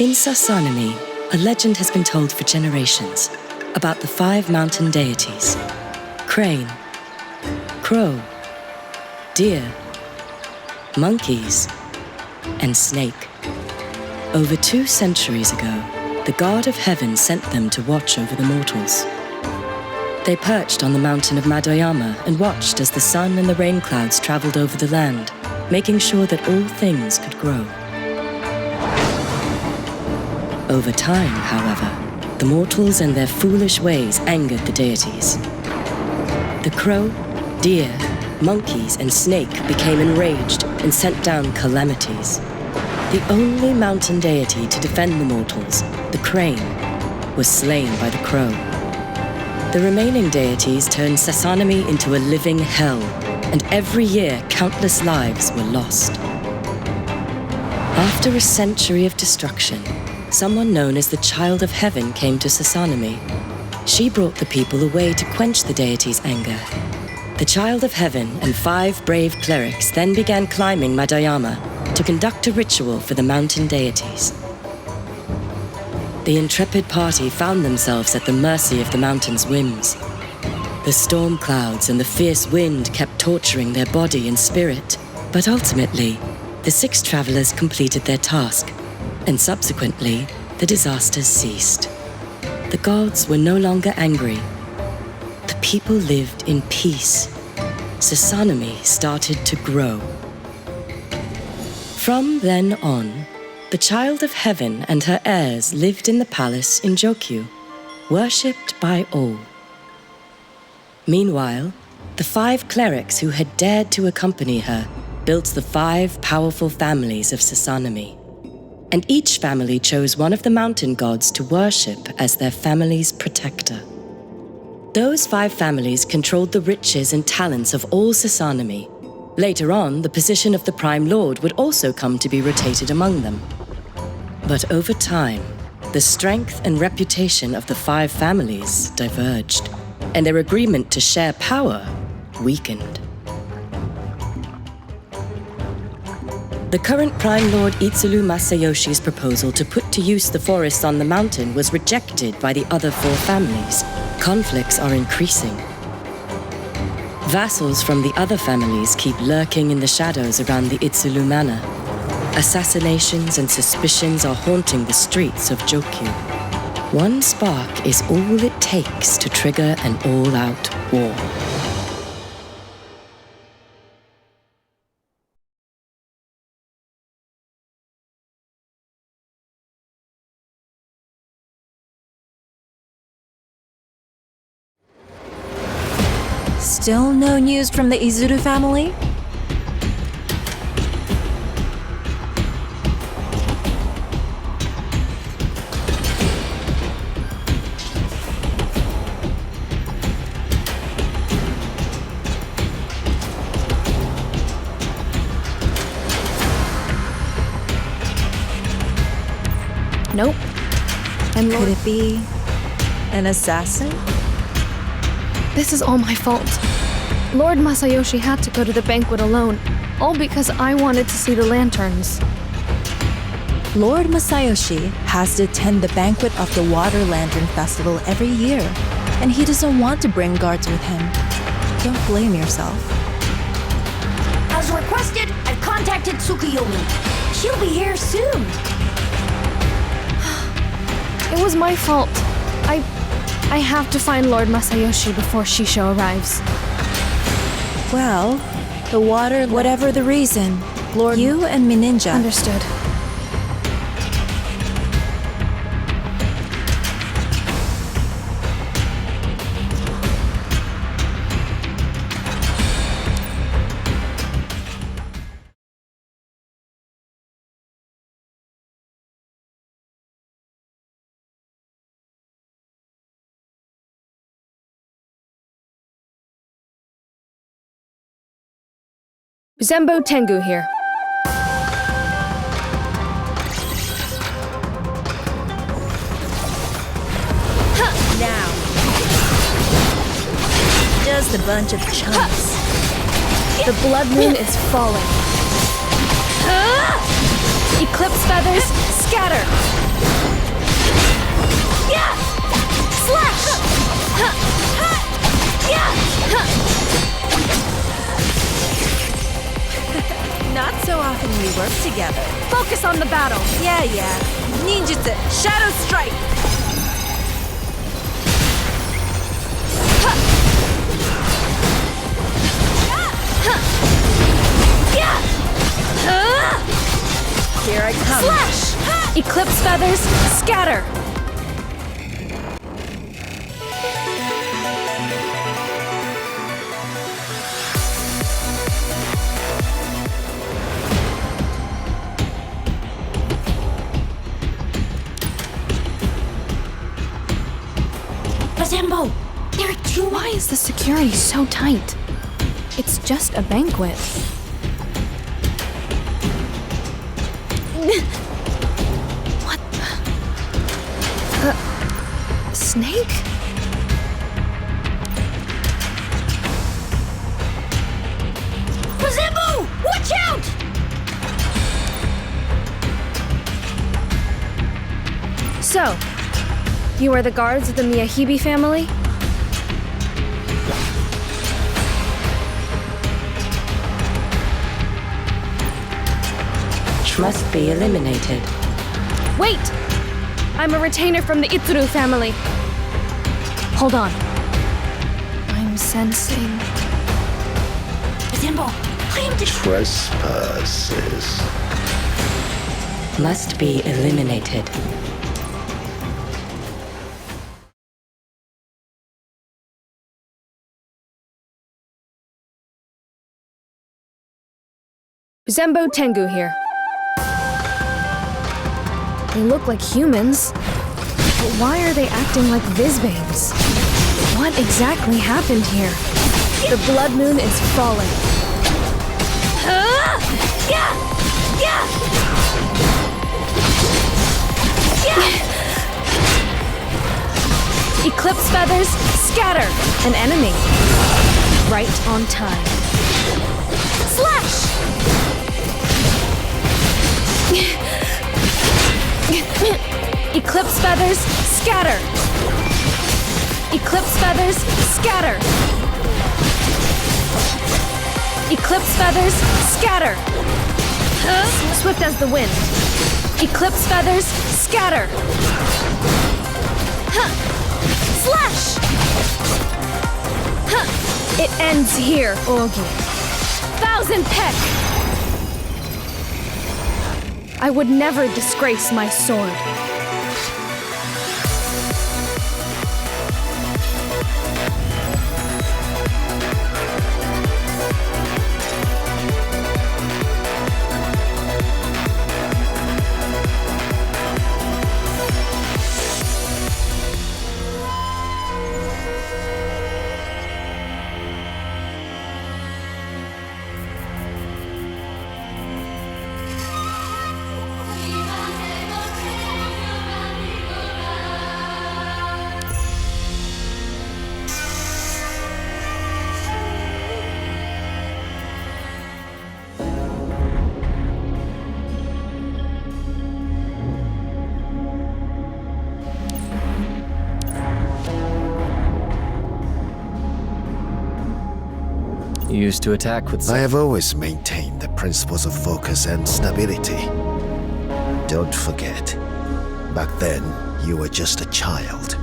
In Sassanami, a legend has been told for generations about the 5 mountain deities: crane, crow, deer, monkeys, and snake. Over 2 centuries ago, the god of heaven sent them to watch over the mortals. They perched on the mountain of Madoyama and watched as the sun and the rain clouds traveled over the land, making sure that all things could grow. Over time, however, the mortals and their foolish ways angered the deities. The crow, deer, monkeys, and snake became enraged and sent down calamities. The only mountain deity to defend the mortals, the crane, was slain by the crow. The remaining deities turned Sassanami into a living hell, and every year countless lives were lost. After a century of destruction, someone known as the Child of Heaven came to Sassanami. She brought the people away to quench the deity's anger. The Child of Heaven and 5 brave clerics then began climbing Madoyama to conduct a ritual for the mountain deities. The intrepid party found themselves at the mercy of the mountain's whims. The storm clouds and the fierce wind kept torturing their body and spirit, but ultimately, the 6 travelers completed their task, and subsequently, the disasters ceased. The gods were no longer angry. The people lived in peace. Sassanami started to grow. From then on, the Child of Heaven and her heirs lived in the palace in Jokyu, worshipped by all. Meanwhile, the 5 clerics who had dared to accompany her built the 5 powerful families of Sassanami. And each family chose one of the mountain gods to worship as their family's protector. Those 5 families controlled the riches and talents of all Sassanami. Later on, the position of the Prime Lord would also come to be rotated among them. But over time, the strength and reputation of the 5 families diverged, and their agreement to share power weakened. The current Prime Lord Itsuru Masayoshi's proposal to put to use the forests on the mountain was rejected by the other 4 families. Conflicts are increasing. Vassals from the other families keep lurking in the shadows around the Itsuru Manor. Assassinations and suspicions are haunting the streets of Jokyu. One spark is all it takes to trigger an all-out war. Still no news from the Izuru family? Nope. And Could it be an assassin? This is all my fault. Lord Masayoshi had to go to the banquet alone, all because I wanted to see the lanterns. Lord Masayoshi has to attend the banquet of the Water Lantern Festival every year, and he doesn't want to bring guards with him. Don't blame yourself. As requested, I've contacted Tsukuyomi. She'll be here soon. It was my fault. I have to find Lord Masayoshi before Shisho arrives. Well, whatever the reason, Lord, you and Mininja. Understood. Zembo Tengu here. Now. Just a bunch of chumps. The blood moon is falling. Eclipse feathers, scatter! often we work together. Focus on the battle! Yeah. Ninjutsu, Shadow Strike! Here I come. Slash! Eclipse feathers, scatter! Bazembo, there are two. Why is the security so tight? It's just a banquet. What the? Snake? Bazembo, watch out! So, you are the guards of the Miyahibe family? Must be eliminated. Wait! I'm a retainer from the Itsuru family. Hold on. I'm sensing... Bazembo, I am the Trespasses. Must be eliminated. Zembo Tengu here. They look like humans, but why are they acting like Vizbanes? What exactly happened here? The blood moon is falling. Eclipse feathers, scatter! An enemy. Right on time. Slash! Eclipse feathers, scatter! Eclipse feathers, scatter! Eclipse feathers, scatter! Swift as the wind. Eclipse feathers, scatter! Slash! It ends here, Ogi. Thousand Peck! I would never disgrace my sword. You used to attack with I have always maintained the principles of focus and stability. Don't forget, back then, you were just a child.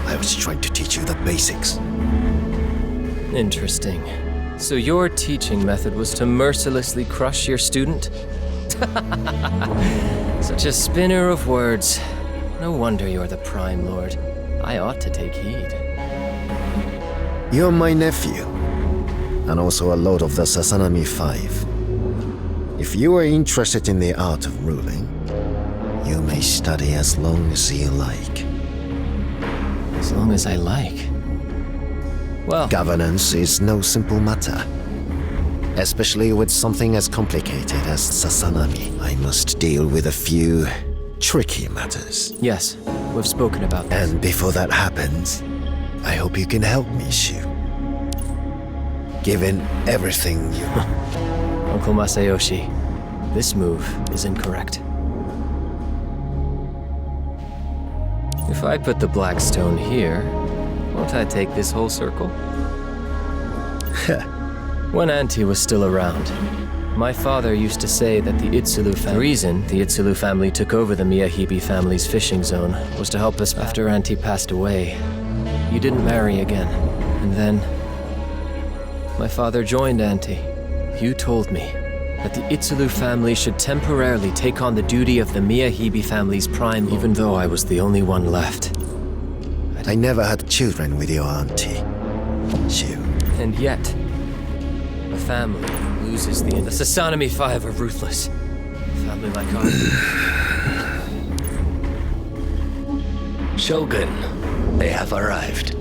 I was trying to teach you the basics. Interesting. So your teaching method was to mercilessly crush your student? Such a spinner of words. No wonder you're the Prime Lord. I ought to take heed. You're my nephew, and also a lord of the Sasanami Five. If you are interested in the art of ruling, you may study as long as you like. As long as I like. Well, Governance is no simple matter. Especially with something as complicated as Sasanami. I must deal with a few tricky matters. yes, we've spoken about this. And before that happens, I hope you can help me, Shu. Given everything you... Uncle Masayoshi, this move is incorrect. If I put the black stone here, won't I take this whole circle? When Auntie was still around, My father used to say that the reason the Itsulu family took over the Miyahibi family's fishing zone was to help us after Auntie passed away. You didn't marry again. And then my father joined Auntie. You told me that the Itsulu family should temporarily take on the duty of the Miyahibi family's prime, even though I was the only one left. I never had children with your auntie. Shu. And yet, a family loses the Sasanami Five are ruthless. A family like ours. Shogun, they have arrived.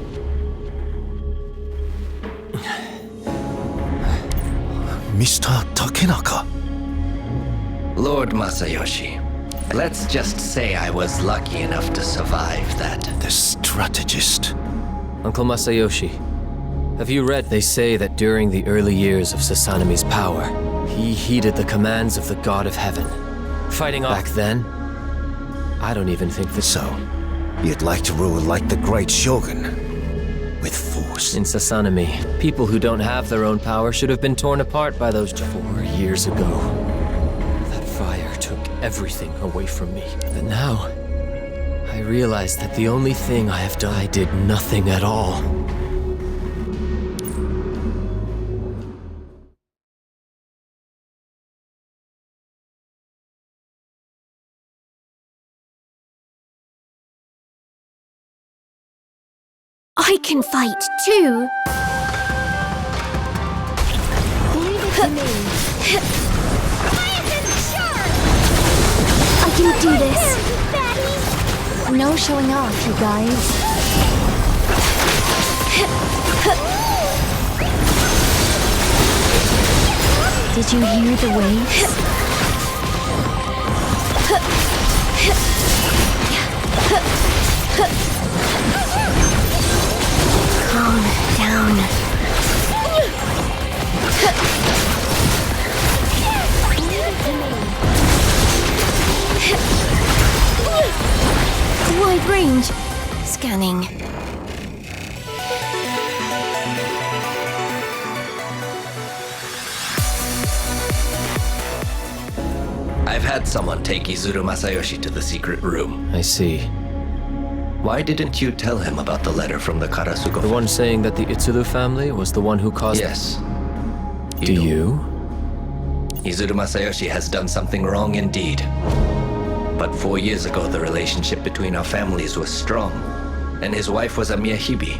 Mr. Takenaka. Lord Masayoshi, let's just say I was lucky enough to survive that. The strategist. Uncle Masayoshi, have you read? They say that during the early years of Sasanami's power, he heeded the commands of the God of Heaven. Fighting off. Back then, I don't even think that. So, you'd like to rule like the great Shogun? With force? In Sasanami, people who don't have their own power should have been torn apart by those 4 years ago. That fire took everything away from me. But now, I realize that the only thing I have done, I did nothing at all. I can fight too. Leave it to me. I can do this. No showing off, you guys. Did you hear the waves? Calm down. Wide range. Scanning. I've had someone take Izuru Masayoshi to the secret room. I see. Why didn't you tell him about the letter from the Karasugo? The one saying that the Itsulu family was the one who caused... Yes. Do you? Izuru Masayoshi has done something wrong indeed. But 4 years ago, the relationship between our families was strong, and his wife was a Miyahibi.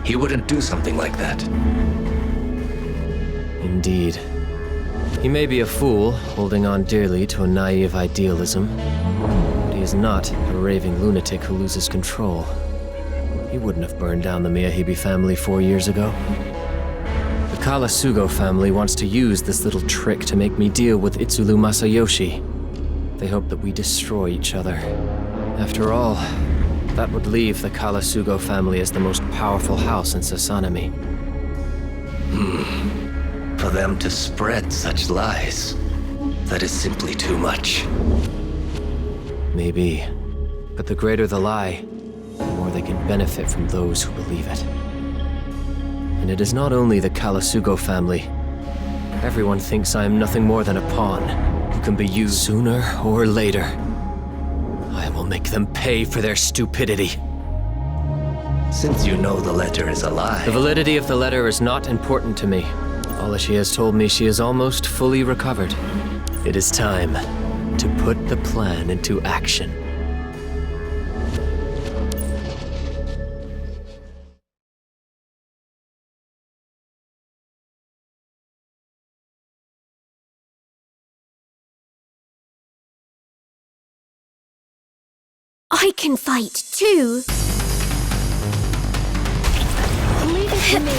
He wouldn't do something like that. Indeed. He may be a fool, holding on dearly to a naive idealism, but he is not a raving lunatic who loses control. He wouldn't have burned down the Miyahibi family 4 years ago. The Karasugo family wants to use this little trick to make me deal with Itsulu Masayoshi. They hope that we destroy each other. After all, that would leave the Karasugo family as the most powerful house in Sasanami. For them to spread such lies, that is simply too much. Maybe. But the greater the lie, the more they can benefit from those who believe it. And it is not only the Karasugo family. Everyone thinks I am nothing more than a pawn, who can be used sooner or later. I will make them pay for their stupidity. Since you know the letter is a lie... The validity of the letter is not important to me. All that she has told me, she is almost fully recovered. It is time to put the plan into action. I can fight too. Leave it to me.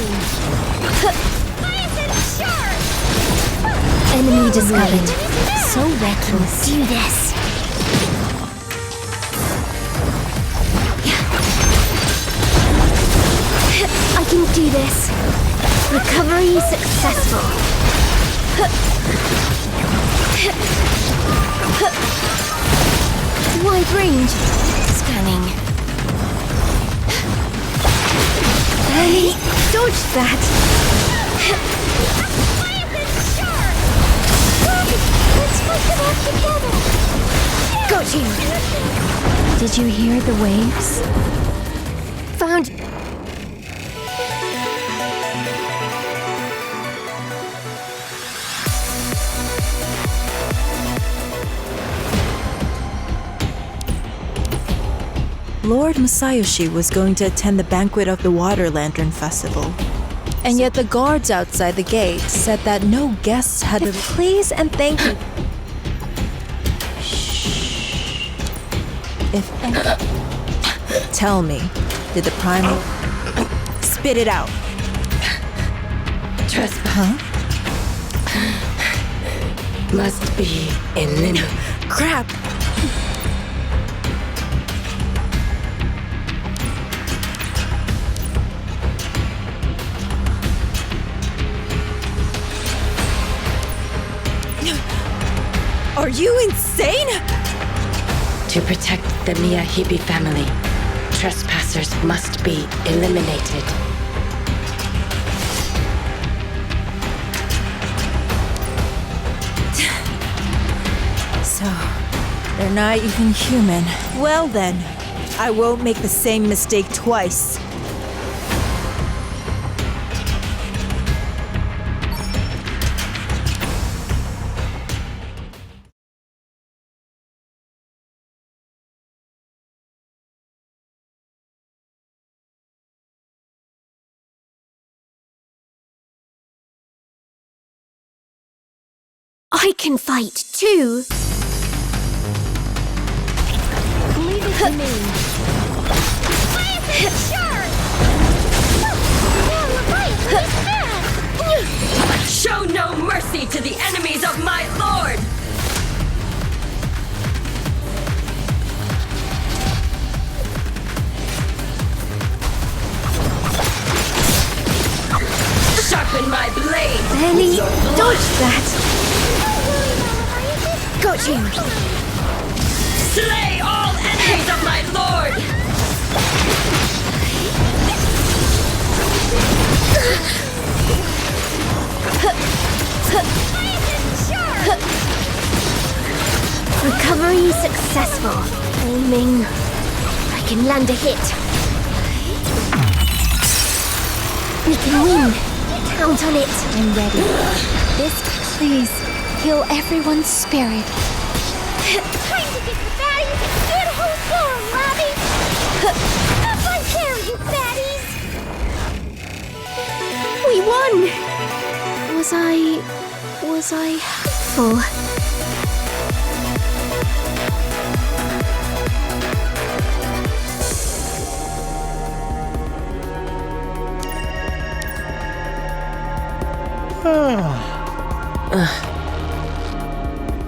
Enemy discovered. So wrecking. Do this. I can do this. Recovery successful. Wide range. Scanning. Hey, dodge that. Let's fight them off together! Go team! Did you hear the waves? Found... Lord Masayoshi was going to attend the banquet of the Water Lantern Festival. And yet the guards outside the gate said that no guests had been... Please and thank you. Shh. If any... Tell me, did the primal... Spit it out. Trespass must be eliminated. Crap! Are you insane? To protect the Miyahibi family, trespassers must be eliminated. So, they're not even human. Well then, I won't make the same mistake twice. I can fight too! Leave it to me! Show no mercy to the enemies of my lord! Sharpen my blade! Benny, dodge that! Got you! Slay all enemies of my lord! Recovery successful. Aiming. I can land a hit. We can win. Count on it. I'm ready. This, please, heal everyone's spirit. Time to get the baddies and get a whole floor, Robbie! Up on care, you baddies! We won! Was I helpful?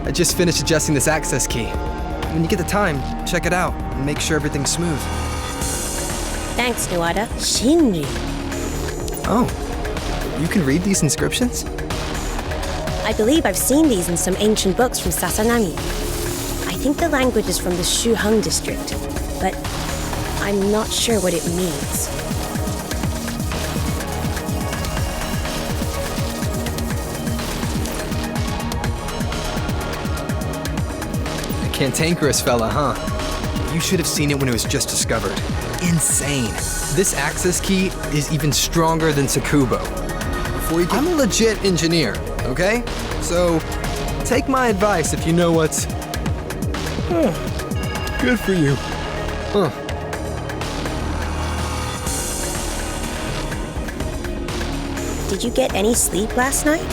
I just finished adjusting this access key. When you get the time, check it out and make sure everything's smooth. Thanks, Nuada. Shinri. Oh, you can read these inscriptions? I believe I've seen these in some ancient books from Sasanami. I think the language is from the Shuheng district, but I'm not sure what it means. Cantankerous fella, huh? You should have seen it when it was just discovered. Insane. This access key is even stronger than Sakubo. I'm a legit engineer, okay? So, take my advice if you know what's... good for you. Did you get any sleep last night?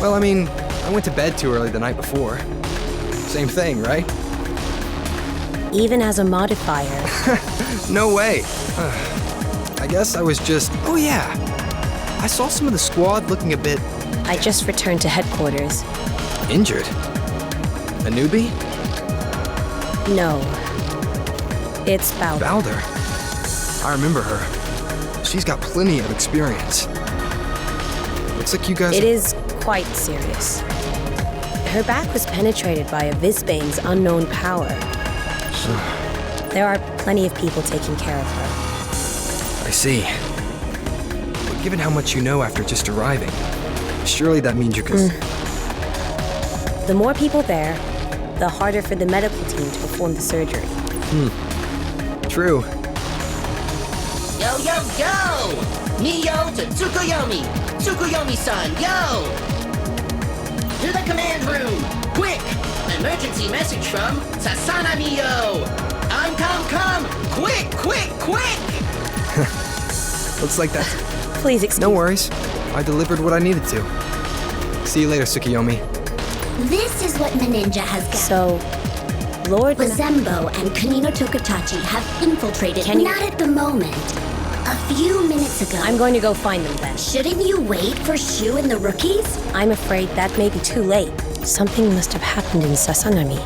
Well, I mean, I went to bed too early the night before. Same thing, right? Even as a modifier. No way. I guess I was just... Oh yeah. I saw some of the squad looking a bit... I just returned to headquarters. injured. A newbie? No. It's Balder. Balder? I remember her. She's got plenty of experience. Looks like you guys... It is quite serious. Her back was penetrated by a Visbane's unknown power. There are plenty of people taking care of her. I see. But given how much you know after just arriving, Surely that means you can... The more people there, the harder for the medical team to perform the surgery. True. Yo, yo, yo! Neo to Tsukuyomi! Tsukuyomi-san, yo! To the command room! Quick! Emergency message from Sasanami, yo! Come! Quick! Looks like that's... Please excuse No worries. I delivered what I needed to. See you later, Tsukuyomi. This is what the ninja has gathered. So, Lord... Lazembo and Kanino Tokatachi have infiltrated. Not at the moment. A few minutes ago. I'm going to go find them then. Shouldn't you wait for Shu and the rookies? I'm afraid that may be too late. Something must have happened in Sasanami.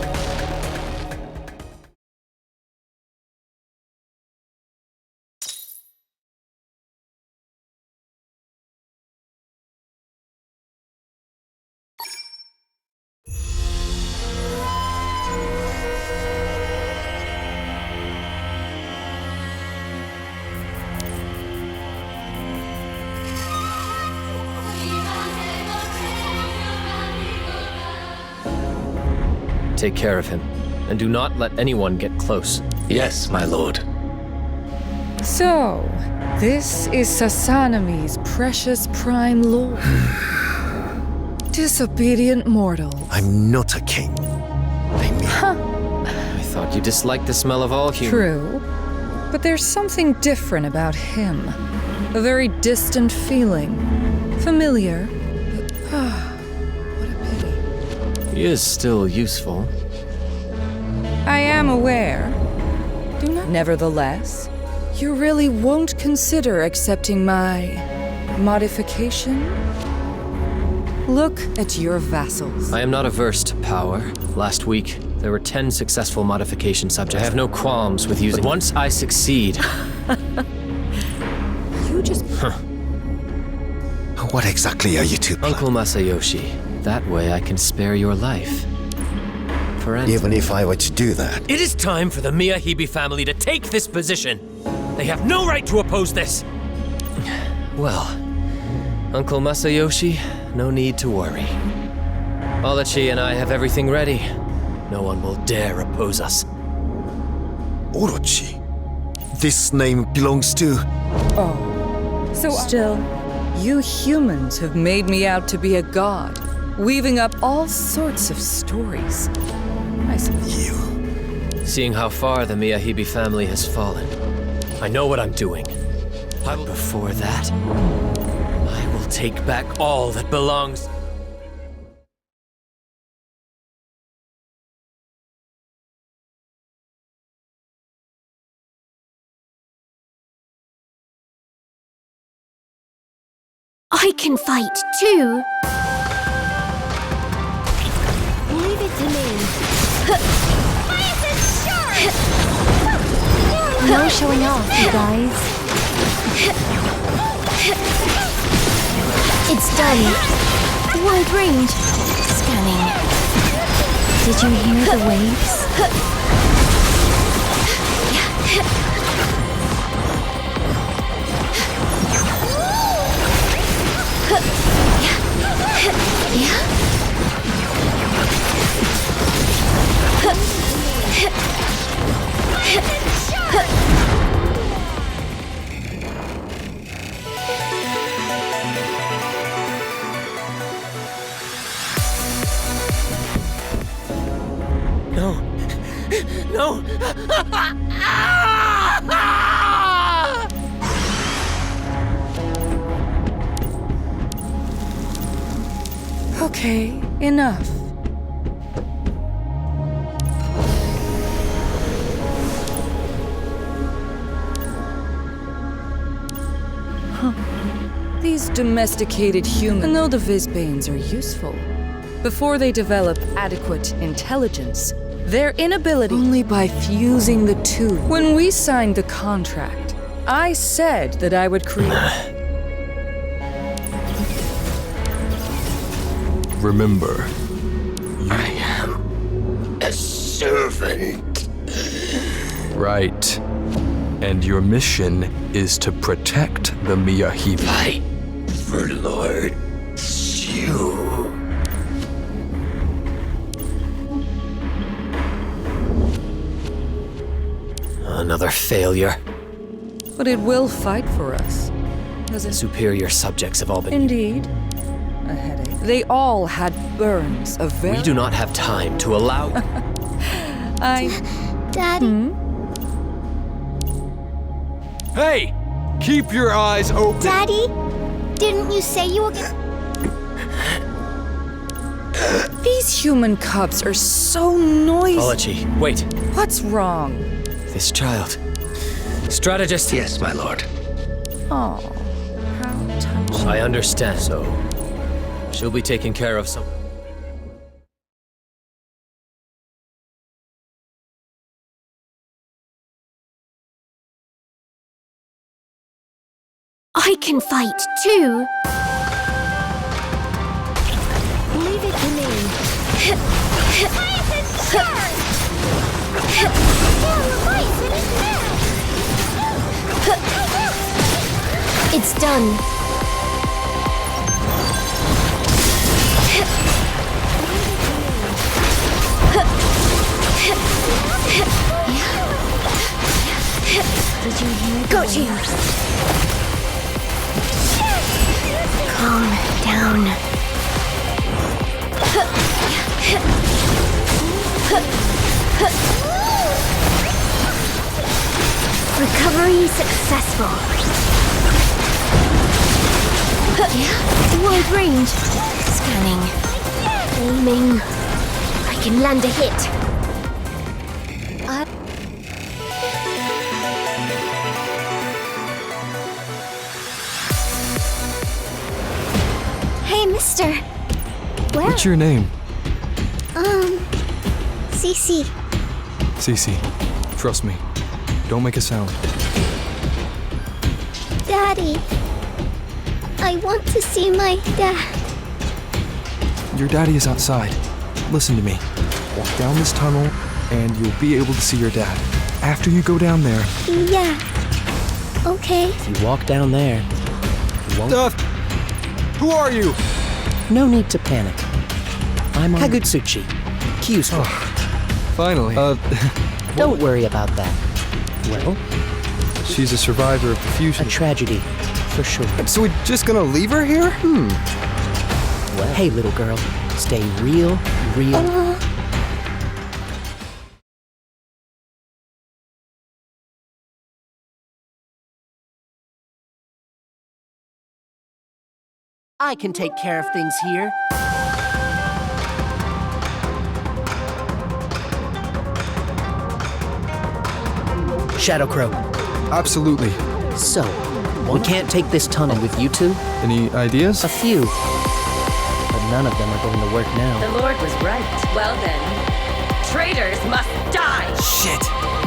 Take care of him, and do not let anyone get close. Yes, my lord. So, this is Sasanami's precious prime lord. Disobedient mortal. I'm not a king. I mean, I thought you disliked the smell of all humans. True, but there's something different about him. A very distant feeling. Familiar, but what a pity. He is still useful. I am aware. Do not. Nevertheless, you really won't consider accepting my modification? Look at your vassals. I am not averse to power. Last week, there were 10 successful modification subjects. I have no qualms with using. But once I succeed... You just... what exactly are you two planning? Uncle Masayoshi, that way I can spare your life. For Even if I were to do that, It is time for the Miyahibe family to take this position. They have no right to oppose this. Well, Uncle Masayoshi, no need to worry. Olachi and I have everything ready. No one will dare oppose us. Orochi? This name belongs to... Oh. So still, you humans have made me out to be a god, weaving up all sorts of stories. I suppose. You. Seeing how far the Miyahibe family has fallen, I know what I'm doing. But before that, I will take back all that belongs. I can fight too. Leave it to me. No showing off, you guys. It's done. Wide range. Scanning. Did you hear the waves? No. No! Okay, enough. These domesticated humans, though the Vizbanes are useful, before they develop adequate intelligence, their inability only by fusing the two. When we signed the contract, I said that I would create... Remember, I am a servant. right. And your mission is to protect the Miyahibe. Fight for Lord Shu. you. Another failure. But it will fight for us. The superior subjects have all been... Indeed. A headache. They all had burns of very... We do not have time to allow... Daddy? Hey! Keep your eyes open! Daddy? Didn't you say you were gonna... These human cubs are so noisy. Ology, wait. What's wrong? This child. Strategist. Yes, my lord. Oh, how touching. I understand. So, she'll be taken care of some... I can fight too. Leave it to me. It's done. Did you hear? Got you. Calm down. Recovery successful. Wide range. Scanning. Aiming. I can land a hit. Hey, mister. Where? What's your name? Cece. Cece, trust me. Don't make a sound. Daddy. I want to see my dad. Your daddy is outside. Listen to me. Walk down this tunnel, and you'll be able to see your dad. After you go down there... Yeah. Okay. If you walk down there, you won't... Who are you? No need to panic. I'm on Kagutsuchi. Kyushu. Finally. Don't worry about that. Well? She's a survivor of the fusion. A tragedy, for sure. So we're just gonna leave her here? Well, hey, little girl. Stay real. I can take care of things here. Shadow Crow. Absolutely. So, we can't take this tunnel with you two? Any ideas? A few. But none of them are going to work now. The Lord was right. Well then, traitors must die! Shit!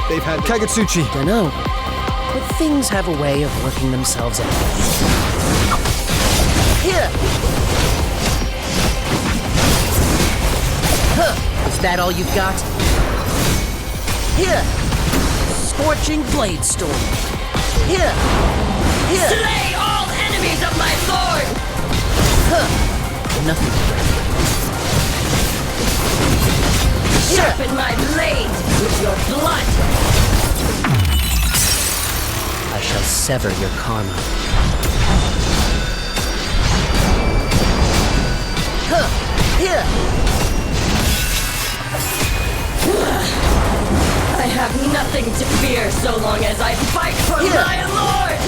They've had Kagutsuchi. Dunno. But things have a way of working themselves out. Here! Is that all you've got? Here! Scorching blade storm. Here! Slay all enemies of my Lord! Nothing to break. Sharpen my blade with your blood! I shall sever your karma. Here! I have nothing to fear so long as I fight for my Lord!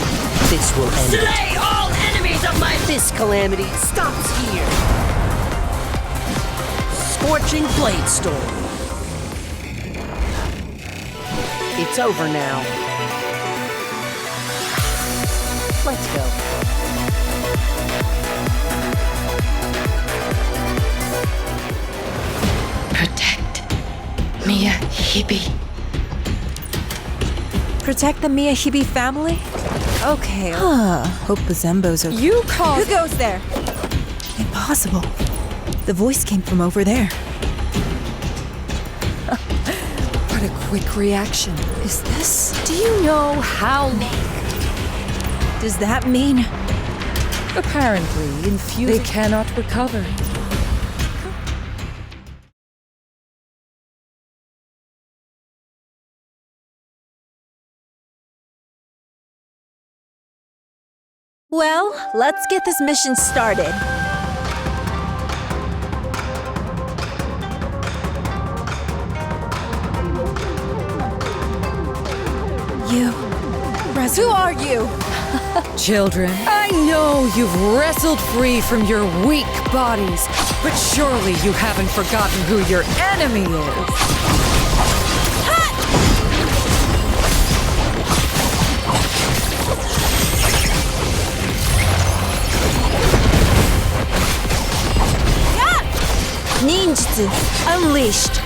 This will end. Slay all enemies of my... This calamity stops here. Scorching blade storm. It's over now. Let's go. Protect Miyahibi. Protect the Miyahibi family? Okay. Hope the Zembos are... You call... Who goes there? Impossible. The voice came from over there. What a quick reaction. Is this... Do you know how... Does that mean... Apparently, they cannot recover. Well, let's get this mission started. Who are you? Children, I know you've wrestled free from your weak bodies, but surely you haven't forgotten who your enemy is. Ninjutsu unleashed.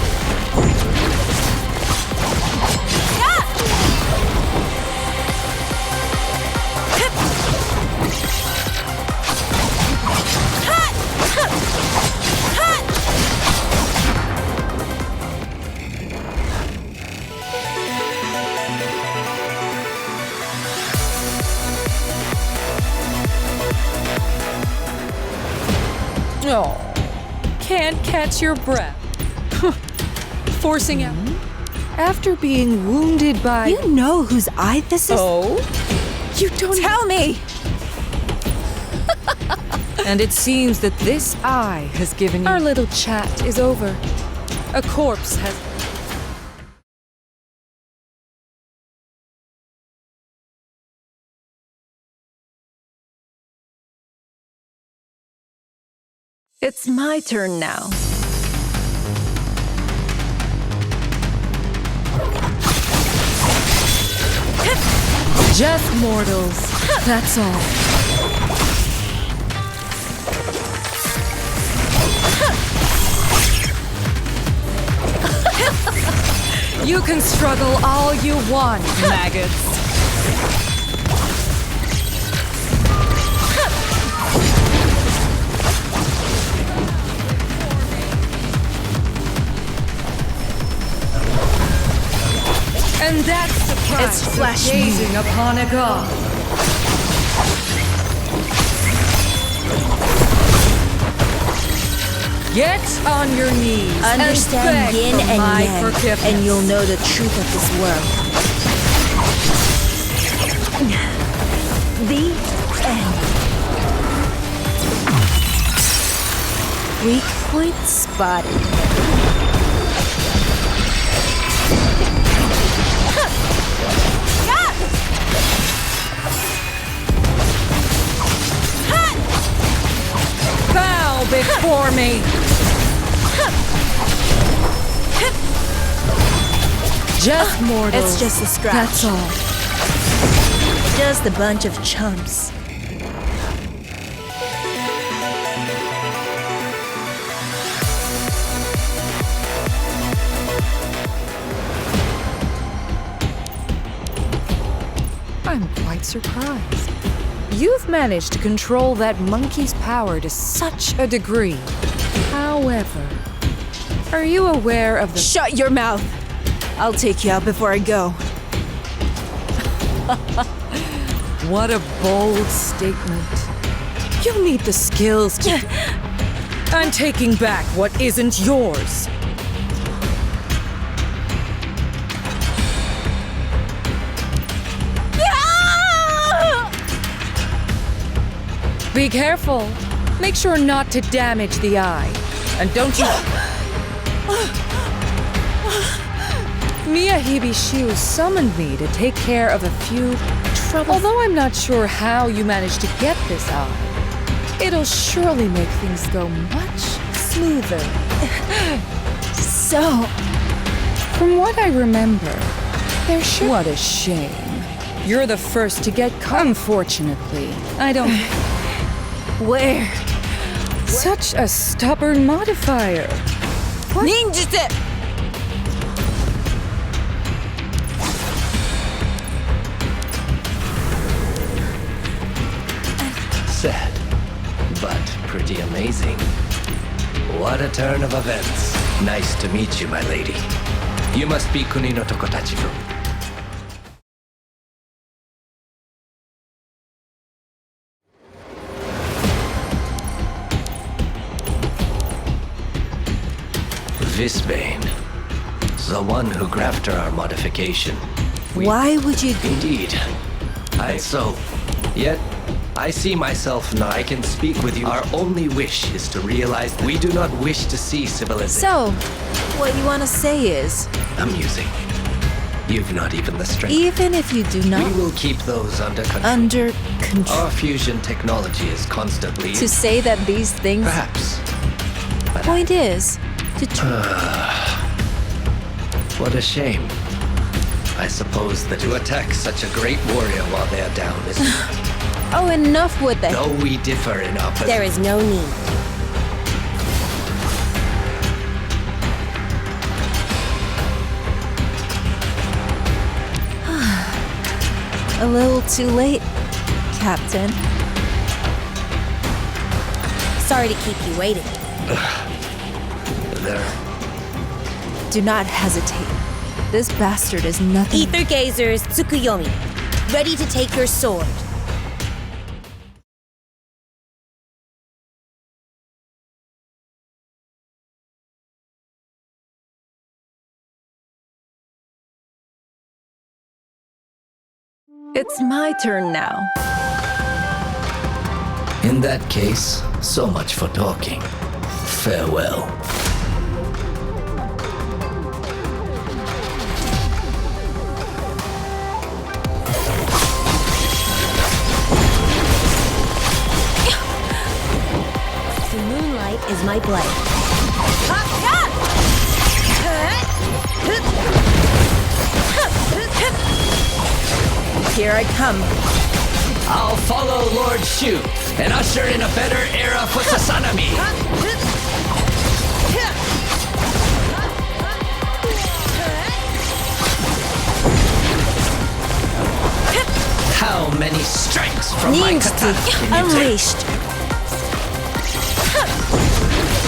Oh, can't catch your breath. Forcing out. After being wounded by... You know whose eye this is? Oh? You don't... Tell me! And it seems that this eye has given you... Our little chat is over. A corpse has... It's my turn now. Just mortals, that's all. You can struggle all you want, maggots. And that's the price It's flesh of gazing upon a god. Get on your knees Understand and beg yin for and my yang, forgiveness. and you'll know the truth of this world. The end. Weak point spotted. Bow before me. Just mortals. It's just a scratch. That's all. Just a bunch of chumps. I'm quite surprised. You've managed to control that monkey's power to such a degree. However, are you aware of the... Shut your mouth! I'll take you out before I go. What a bold statement. You need the skills to... I'm taking back what isn't yours. Be careful. Make sure not to damage the eye. And don't you... Miyahibi Shu summoned me to take care of a few troubles. Although I'm not sure how you managed to get this eye, it'll surely make things go much smoother. So... From what I remember, there should... What a shame. You're the first to get caught. Unfortunately, I don't... Where? Such a stubborn modifier. What? Ninjutsu! Sad, but pretty amazing. What a turn of events. Nice to meet you, my lady. You must be Kuni no Tokotachifu. Visbane. The one who grafted our modification. Why would you... Indeed. Yet, I see myself now. I can speak with you. Our only wish is to realize that we do not wish to see civilization. So, what you want to say is... Amusing. You've not even the strength. Even if you do not... We will keep those under control. Under control. Our fusion technology is constantly... To say that these things... Perhaps. The point is... What a shame. I suppose that to attack such a great warrior while they are down is... Oh, enough with that. Though we differ in our... There is no need. A little too late, Captain. Sorry to keep you waiting. There. Do not hesitate. This bastard is nothing. Aether Gazers, Tsukuyomi. Ready to take your sword. It's my turn now. In that case, so much for talking. Farewell. The moonlight is my blade. Here I come. I'll follow Lord Shu and usher in a better era for Sasanami. How many strikes from my katana can you take? Unleashed.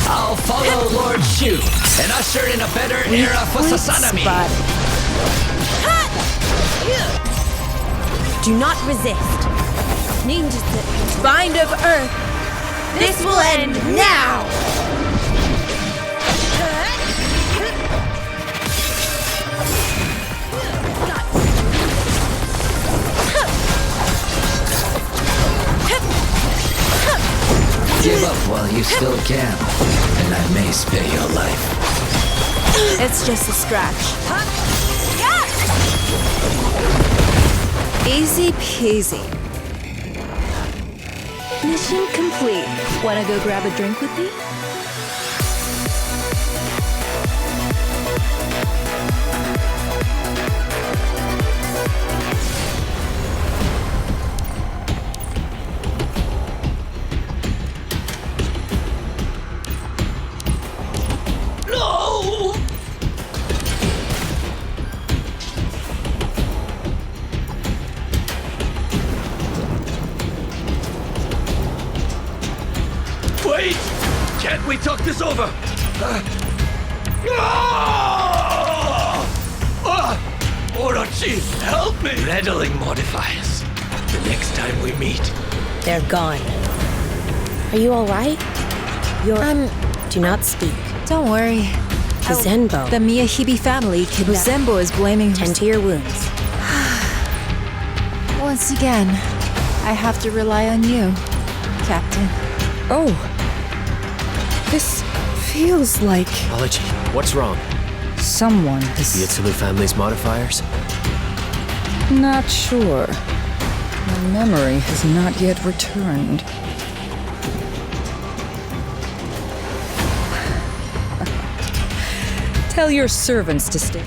I'll follow Lord Shu and usher in a better era for Sasanami. Do not resist. Ninjas, Bind of Earth. this will end now! Give up while you still can, and I may spare your life. It's just a scratch. Easy peasy. Mission complete. Wanna go grab a drink with me? No! Wait! Can't we talk this over? Orochi, help me! Meddling modifiers. The next time we meet. They're gone. Are you alright? Do not speak. Don't worry. Zenbo. The Miyahibi family kidnapped. Zenbo is blaming Tend to your wounds. Once again, I have to rely on you, Captain. Oh. This feels like Ology, what's wrong? someone The has... Itsulu family's modifiers? Not sure. My memory has not yet returned. Tell your servants to stay.